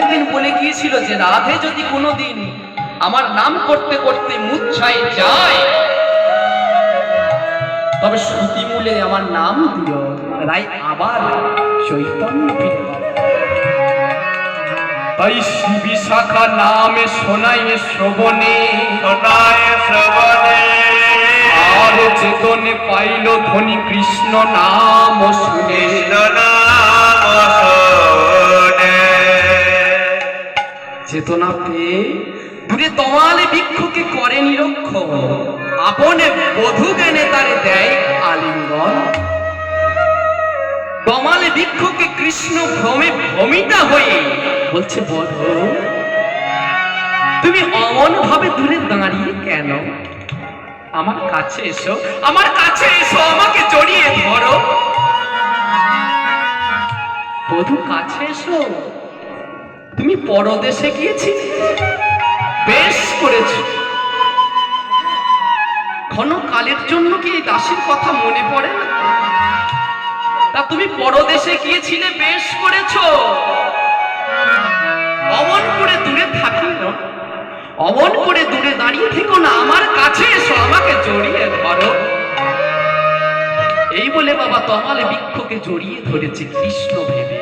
একদিন বলে গিয়েছিল যে রাধে যদি কোনোদিন আমার নাম করতে করতে মূর্ছায় যায় তবে শ্রুতিমূলে আমার নাম দিও, রাই আবার চৈতন্য ফিরে পাবে। তাই বিশাখা নামে শোনায় শ্রবণে, আর চেতনে পাইল ধ্বনি কৃষ্ণ নাম শুনে। চেতনা পেয়ে দূরে তমালে বৃক্ষকে করে নিরক্ষণ, আপনে বধূ জ্ঞানে তারে দেয় আলিঙ্গন। তমালে বৃক্ষকে কৃষ্ণ ভ্রমে ভ্রমিতা হয়ে বলছে, বধূ তুমি অমন ভাবে দূরে দাঁড়িয়ে কেন? আমার কাছে এসো, আমার কাছে এসো, আমাকে জড়িয়ে ধরো। বধূ কাছে এসো, তুমি পরদেশে গিয়েছি, বেশ করেছো। ক্ষণকালের জন্য কি এই দাসীর কথা মনে পড়ে না? তা তুমি পরদেশে গিয়েছিলে, বেশ করেছো। অমন করে দূরে থাকি না, অমন করে দূরে দাঁড়িয়ে থেকো না, আমার কাছে এসো, আমাকে জড়িয়ে ধরো। এই বলে বাবা তমালে বৃক্ষকে জড়িয়ে ধরেছে কৃষ্ণ ভেবে।